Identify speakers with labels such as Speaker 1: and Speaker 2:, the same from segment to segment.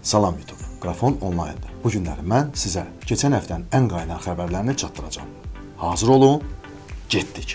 Speaker 1: Salam YouTube, Qrafon online'dır. Bu günləri mən sizə keçən həftənin ən qaynar xəbərlərini çatdıracağım. Hazır olun, getdik.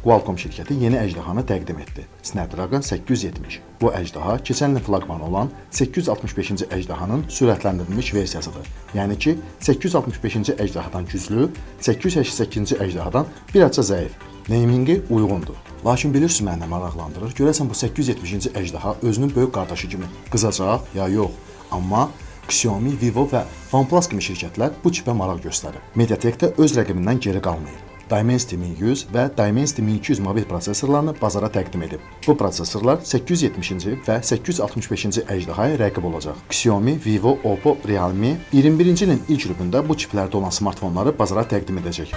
Speaker 1: Qualcomm şirkəti yeni əjdahanı təqdim etdi. Snapdragon 870. Bu əjdaha keçən il flaqmanı olan 865-ci əjdahanın sürətləndirilmiş versiyasıdır. Yəni ki, 865-ci əjdahadan güclü, 888-ci əjdahadan bir azca zəif. Namingi uyğundur. Lakin bilirsiniz məni maraqlandırır. Görəsən bu 870-ci əjdaha özünün böyük qardaşı kimi qızacaq ya yox. Amma Xiaomi, Vivo və OnePlus kimi şirkətlər bu çipə maraq göstərir. MediaTek də öz rəqibindən geri qalmayır. Dimensity 1100 və Dimensity 1200 mobil prosesorlarını bazara təqdim edib. Bu prosesorlar 870-ci və 865-ci əjdahaya rəqib olacaq. Xiaomi, Vivo, Oppo, Realme 21-ci ilin ilk rübündə bu çiplərdə olan smartfonları bazara təqdim edəcək.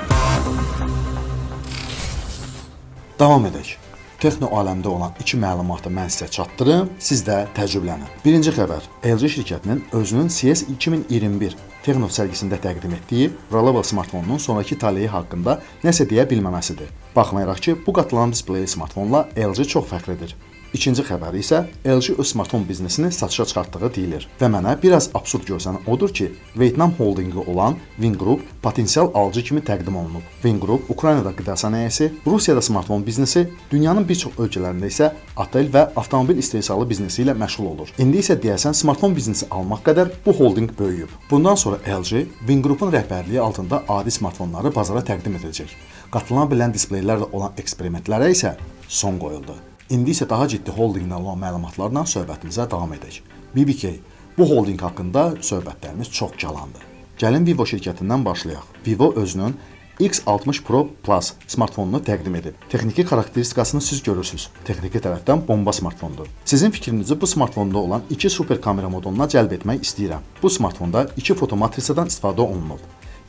Speaker 1: Davam edək. Texno aləmdə olan iki məlumatı mən sizə çatdırım, siz də təcrübələnin. Birinci xəbər, LG şirkətinin özünün CS 2021 Texno sərgisində təqdim etdiyi Rolleable smartfonunun sonraki taleyi haqqında nəsə deyə bilməməsidir. Baxmayaraq ki, bu qatılan displeyli smartfonla LG çox fəxridir. İkinci xəbər isə LG öz smartfon biznesini satışa çıxartdığı deyilir. Və mənə biraz absurd görsən odur ki, Vietnam holdinqi olan Vingroup potensial alıcı kimi təqdim olunub. Vingroup Ukraynada qida sənayesi, Rusiyada smartfon biznesi, dünyanın bir çox ölkələrində isə otel və avtomobil istehsalı biznesi ilə məşğul olur. İndi isə deyəsən smartfon biznesi almaq qədər bu holdinq böyüyüb. Bundan sonra LG Vingroup'un rəhbərliyi altında adi smartfonları bazara təqdim edəcək. Qatılan bilən displeylərlə olan eksperimentlərə isə son qoyuldu. İndi isə daha ciddi holdinqdən olan məlumatlarla söhbətimizə davam edək. BBK, bu holdinq haqqında söhbətlərimiz çox calandı. Gəlin Vivo şirkətindən başlayaq. Vivo özünün X60 Pro Plus smartfonunu təqdim edib. Texniki xarakteristikasını siz görürsünüz. Texniki tərəfdən bomba smartfondur. Sizin fikrinizi bu smartfonda olan iki super kamera moduluna cəlb etmək istəyirəm. Bu smartfonda iki fotomatrisadan istifadə olunub.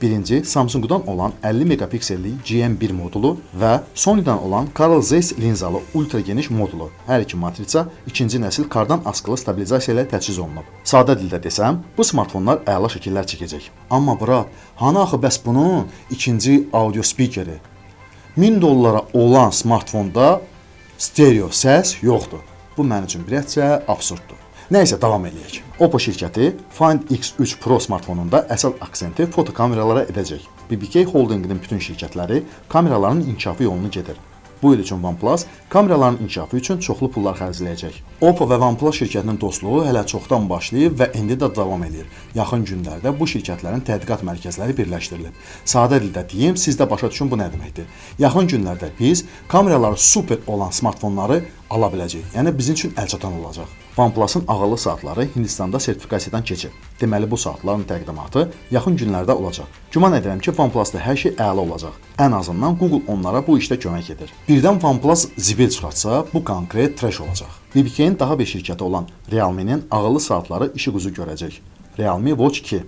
Speaker 1: Birinci, Samsung'dan olan 50 megapikselli GM1 modulu və Sony'dan olan Carl Zeiss linzalı ultra geniş modulu. Hər iki matriça ikinci nəsil kardan askılı stabilizasiya ilə təchiz olunub. Sadə dildə desəm, bu smartfonlar əla şəkillər çəkəcək. Amma brat, hani axı bəs bunun ikinci audio speakeri? $1000 olan smartfonda stereo səs yoxdur. Bu mənim üçün bir əcə absurddur. Nəysə, davam edək. Oppo şirkəti Find X3 Pro smartfonunda əsas aksenti fotokameralara edəcək. BBK holdinginin bütün şirkətləri kameraların inkişafı yolunu gedir. Bu il üçün OnePlus kameraların inkişafı üçün çoxlu pullar xərcləyəcək. Oppo və OnePlus şirkətinin dostluğu hələ çoxdan başlayıb və indi də davam edir. Yaxın günlərdə bu şirkətlərin tədqiqat mərkəzləri birləşdirilib. Sadə dildə deyim, siz də başa düşün bu nə deməkdir. Yaxın günlərdə biz kameraları super olan smartfonları ala biləcəyik. Yəni bizim üçün əlçatan olacaq. OnePlus-ın ağıllı saatları Hindistanda sertifikasiyadan keçib. Deməli bu saatların təqdimatı yaxın günlərdə olacaq. Güman edirəm ki, OnePlus-da hər şey əla olacaq. Ən azından Google onlara bu işdə kömək edir. Birdən OnePlus zibil çıxartsa, bu konkret trash olacaq. BBK-nin daha bir şirkəti olan Realme-nin ağıllı saatları işıq üzü görəcək. Realme Watch 2.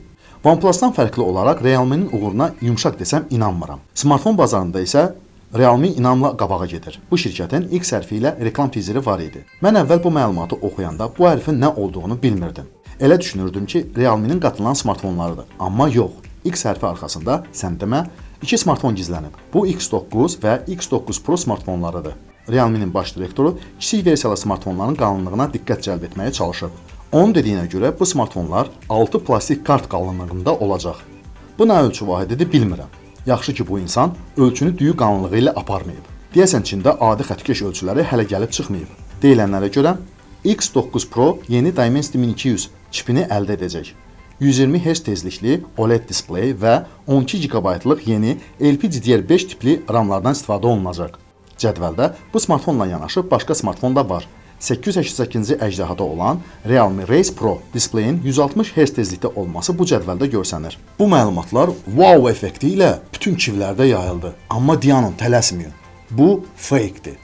Speaker 1: OnePlus-dan fərqli olaraq Realme-nin uğuruna yumşaq desəm inanmıram. Smartfon bazarında isə Realme inamla qabağa gedir. Bu şirkətin X hərfi ilə reklam tizeri var idi. Mən əvvəl bu məlumatı oxuyanda bu hərfin nə olduğunu bilmirdim. Elə düşünürdüm ki, Realme-nin qatılan smartfonlarıdır. Amma yox, X hərfi arxasında sən demə, iki smartfon gizlənib. Bu X9 və X9 Pro smartfonlarıdır. Realme-nin baş direktoru kiçik versiyalı smartfonların qalınlığına diqqət cəlb etməyə çalışıb. Onun dediyinə görə bu smartfonlar 6 plastik kart qalınlığında olacaq. Bu nə ölçü vahididir bilmirəm. Yaxşı ki, bu insan ölçünü düyü qalınlığı ilə aparmayıb. Deyəsən Çində adi xəttkeş ölçüləri hələ gəlib çıxmayıb. Deyilənlərə görə X9 Pro yeni Dimensity 1200 çipini əldə edəcək. 120 Hz tezlikli OLED displey və 12 GB-lıq yeni LPDDR5 tipli RAM-lardan istifadə olunacaq. Cədvəldə bu smartfonla yanaşı başqa smartfon da var. 888-ci əjdahada olan Realme Race Pro displeyin 160 Hz tezlikdə olması bu cədvəldə görsənir. Bu məlumatlar wow effekti ilə bütün kivlərdə yayıldı. Amma dayanın, tələsməyin. Bu fake-dir.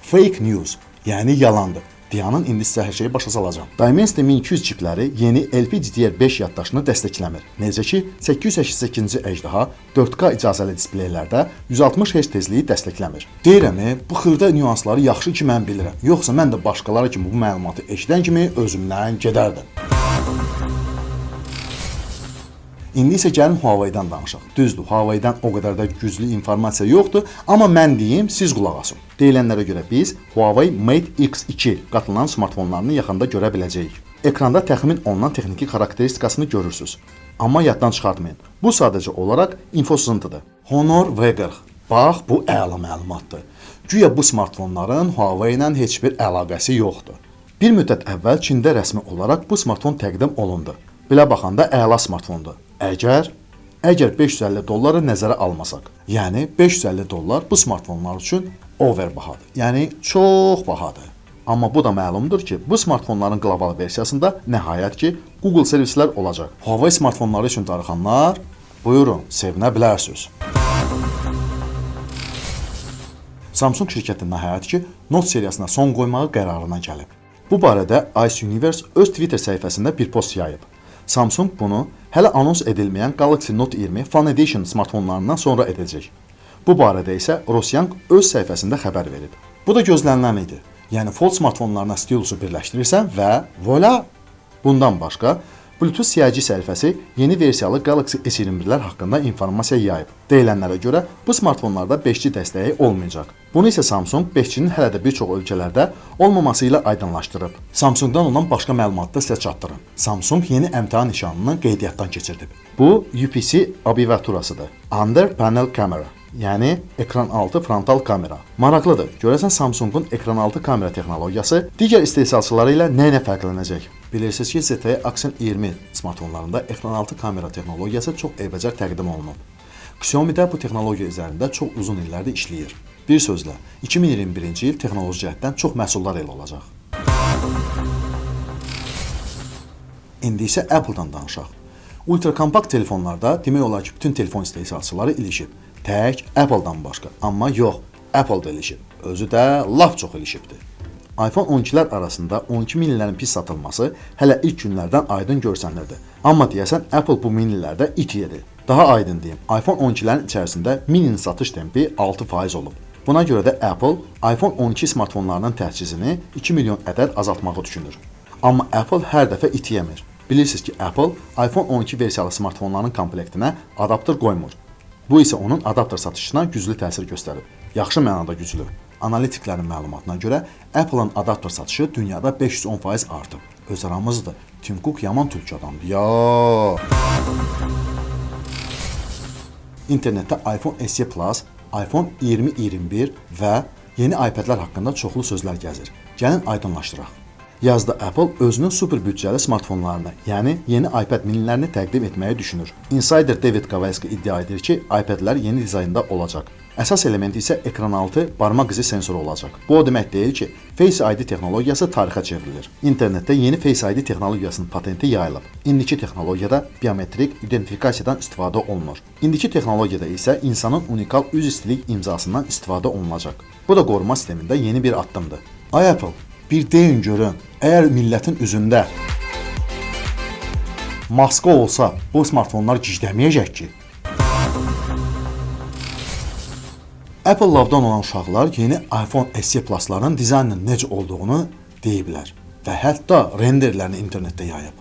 Speaker 1: Fake news, yəni yalandır. Dayanın, indi sizə hər şeyi başa salacağam. Dimensity 1200 çipləri yeni LPDDR5 yaddaşını dəstəkləmir. Necə ki, 888-ci əjdaha 4K icazəli displeylərdə 160 Hz tezliyi dəstəkləmir. Deyirəm, bu xırda nüansları yaxşı ki mən bilirəm. Yoxsa mən də başqaları kimi bu məlumatı eşidən kimi özümdən gedərdim. İndi isə gəlin Huawei-dən danışaq. Düzdür, Huawei-dən o qədər də güclü informasiya yoxdur, amma mən deyim, siz qulaq asın. Deyilənlərə görə biz Huawei Mate X2 qatılan smartfonlarını yaxında görə biləcəyik. Ekranda təxmin olunan texniki xarakteristikasını görürsüz. Amma yaddan çıxartmayın. Bu sadəcə olaraq info sızıntıdır. Honor V40. Bax, bu əla məlumatdır. Güya bu smartfonların Huawei ilə heç bir əlaqəsi yoxdur. Bir müddət əvvəl Çində rəsmi olaraq bu smartfon təqdim olundu. Belə baxanda əla smartfondur. Əgər $550 nəzərə almasaq, yəni $550 bu smartfonlar üçün over bahadır. Yəni çox bahadır. Amma bu da məlumdur ki, bu smartfonların qlobal versiyasında nəhayət ki, Google servislər olacaq. Huawei smartfonları üçün darıxanlar, buyurun, sevinə bilərsiniz. Samsung şirkəti nəhayət ki, Note seriyasına son qoymağı qərarına gəlib. Bu barədə Ice Universe öz Twitter səhifəsində bir post yayıb. Samsung bunu hələ anons edilməyən Galaxy Note 20 Fan Edition smartfonlarından sonra edəcək. Bu barədə isə Rosyang öz səhifəsində xəbər verib. Bu da gözlənilən idi. Yəni Fold smartfonlarına stilusu birləşdirirsən və voila! Bundan başqa, Bluetooth CIG səhifəsi yeni versiyalı Galaxy S21-lər haqqında informasiya yayıb. Deyilənlərə görə bu smartfonlarda 5G dəstəyi olmayacaq. Bunu isə Samsung 5G-nin hələ də bir çox ölkələrdə olmaması ilə aydınlaşdırıb. Samsungdan olan başqa məlumatı da sizə çatdırım. Samsung yeni əmtəha nişanını qeydiyyatdan keçirdib. Bu UPC abreviaturasıdır. Under Panel Camera. Yəni ekran altı frontal kamera. Maraqlıdır. Görəsən Samsungun ekran altı kamera texnologiyası digər istehsalçıları ilə nə ilə fərqlənəcək? Bilirsiniz ki, ZTE Accent 20 smartfonlarında ekran altı kamera texnologiyası çox eybəcər təqdim olunub. Xiaomi də bu texnologiya üzərində çox uzun illərdir işləyir. Bir sözlə, 2021-ci il texnoloji cəhətdən çox məhsullar elə olacaq. İndi isə Apple-dan danışaq. Ultra kompakt telefonlarda demək olar ki, bütün telefon istehsalçıları ilişib. Tək Apple-dan başqa. Amma yox, Apple da ilişib. Özü də lap çox ilişibdir. iPhone 12-lər arasında 12 minilərin pis satılması hələ ilk günlərdən aydın görsənirdi. Amma deyəsən Apple bu minilərdə it yedi. Daha aydın deyim, iPhone 12-lərin içərisində mininin satış tempi 6% olub. Buna görə də Apple iPhone 12 smartfonlarının təchizini 2 milyon ədəd azaltmağı düşünür. Amma Apple hər dəfə it yemir. Bilirsiniz ki, Apple iPhone 12 versiyalı smartfonların komplektinə adapter qoymur. Bu isə onun adapter satışına güclü təsir göstərib. Yaxşı mənada güclü. Analitiklərin məlumatına görə Apple-ın adapter satışı dünyada 510% artıb. Öz aramızdır. Tim Cook yaman tülkü adamdır. Ya. İnternetdə iPhone SE Plus, iPhone 20-21 və yeni iPad-lər haqqında çoxlu sözlər gəzir. Gəlin aydınlaşdıraq. Yazda Apple özünün super büdcəli smartfonlarını, yəni yeni iPad minilərini təqdim etməyi düşünür. Insider David Kawalski iddia edir ki, iPad-lər yeni dizaynda olacaq. Əsas elementi isə ekranaltı barmaq izi sensoru olacaq. Bu o demək deyil ki, Face ID texnologiyası tarixə çevrilir. İnternetdə yeni Face ID texnologiyasının patenti yayılıb. İndiki texnologiyada biometrik identifikasiyadan istifadə olunur. İndiki texnologiyada isə insanın unikal üz istilik imzasından istifadə olunacaq. Bu da qoruma sistemində yeni bir addımdır. Ay Apple, bir deyin görün, əgər millətin üzündə maska olsa, bu smartfonlar gizləməyəcək ki. Apple Love-dan olan uşaqlar yeni iPhone SE Plus-ların dizaynının necə olduğunu deyiblər və hətta renderlərini internetdə yayıb.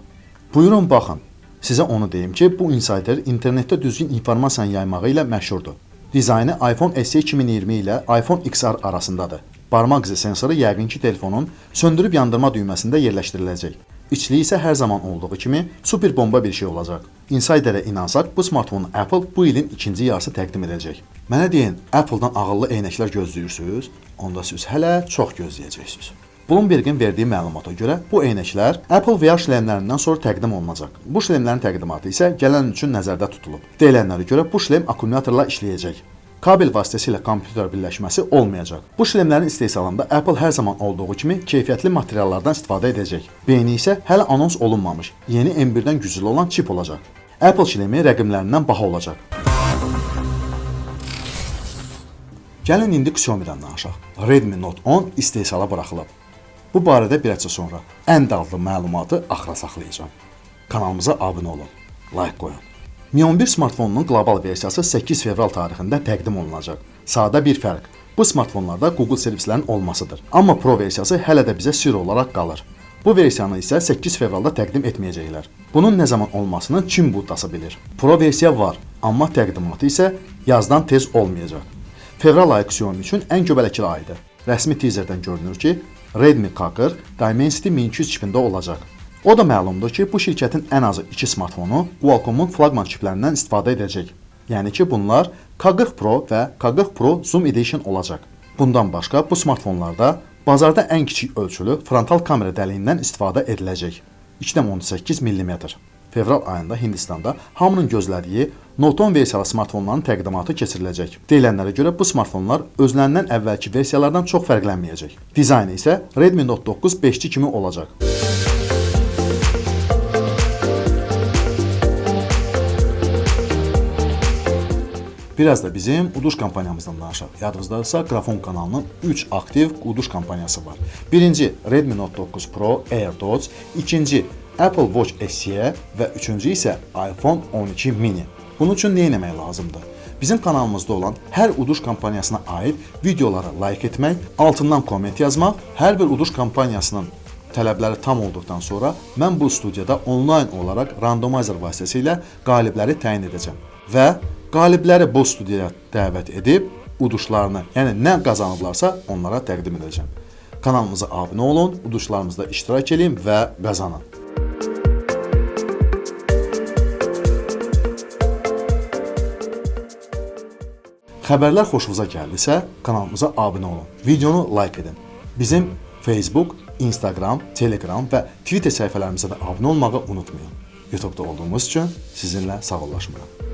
Speaker 1: Buyurun baxın, sizə onu deyim ki, bu insider internetdə düzgün informasiyanı yaymağı ilə məşhurdur. Dizaynı iPhone SE 2020 ilə iPhone XR arasındadır. Barmaq izi sensoru yəqin ki, telefonun söndürüb yandırma düyməsində yerləşdiriləcək. İçliyi isə hər zaman olduğu kimi super bomba bir şey olacaq. Insiderə inansaq, bu smartfonu Apple bu ilin ikinci yarısı təqdim edəcək. Mənə deyin, Apple-dan ağıllı eynəklər gözləyirsiniz, onda siz hələ çox gözləyəcəksiniz. Bloomberg'in verdiyi məlumata görə bu eynəklər Apple VR şlemlərindən sonra təqdim olunacaq. Bu şlemlərin təqdimatı isə gələn üçün nəzərdə tutulub. Deyilənlərə görə bu şlem akkumulyatorla işləyəcək. Kabel vasitəsilə kompüter birləşməsi olmayacaq. Bu şlemlərin istehsalında Apple hər zaman olduğu kimi keyfiyyətli materiallardan istifadə edəcək. Beyni isə hələ anons olunmamış, yeni M1-dən güclü olan çip olacaq. Apple şlemi rəqimlərindən baha olacaq. Gəlin indi Xiaomi-dən danışaq. Redmi Note 10 istehsala buraxılıb. Bu barədə bir həftə sonra ən dadlı məlumatı axıra saxlayacağam. Kanalımıza abunə olun, like qoyun. Mi 11 smartfonunun qlobal versiyası 8 fevral tarixində təqdim olunacaq. Sadə bir fərq. Bu smartfonlarda Google servislərinin olmasıdır. Amma Pro versiyası hələ də bizə sirr olaraq qalır. Bu versiyanı isə 8 fevralda təqdim etməyəcəklər. Bunun nə zaman olmasını Çin buddası bilir. Pro versiya var, amma təqdimatı isə yazdan tez olmayacaq. Fevral ayı Xiaomi üçün ən göbələkli aydır. Rəsmi teaserdən görünür ki, Redmi Kakır Dimensity 1200 çipində olacaq. O da məlumdur ki, bu şirkətin ən azı 2 smartfonu Qualcomm-un flaqman çiplərindən istifadə edəcək. Yəni ki, bunlar K40 Pro və K40 Pro Zoom Edition olacaq. Bundan başqa bu smartfonlarda bazarda ən kiçik ölçülü frontal kamera dəliyindən istifadə ediləcək. 2,18 mm. Fevral ayında Hindistanda hamının gözlədiyi Note 10 versiyalı smartfonların təqdimatı keçiriləcək. Deyilənlərə görə bu smartfonlar özlərindən əvvəlki versiyalardan çox fərqlənməyəcək. Dizaynı isə Redmi Note 9 5G kimi olacaq. Biraz da bizim uduş kampaniyamızdan danışaq. Yadınızdadırsa, Qrafon kanalının 3 aktiv uduş kampaniyası var. Birinci Redmi Note 9 Pro AirDots, ikinci Apple Watch SE və üçüncü isə iPhone 12 mini. Bunun üçün nə etmək lazımdır? Bizim kanalımızda olan hər uduş kampaniyasına aid videolara like etmək, altından komment yazmaq, hər bir uduş kampaniyasının tələbləri tam olduqdan sonra mən bu studiyada onlayn olaraq randomizer vasitəsilə qalibləri təyin edəcəm və qalibləri bu studiyaya dəvət edib uduşlarını, yəni nə qazanıblarsa onlara təqdim edəcəm. Kanalımıza abunə olun, uduşlarımızda iştirak edin və qazanın. Xəbərlər xoşunuza gəldisə, kanalımıza abunə olun, videonu like edin. Bizim Facebook, Instagram, Telegram və Twitter səhifələrimizə də abunə olmağı unutmayın. YouTube'da olduğumuz üçün sizinlə sağollaşmıram.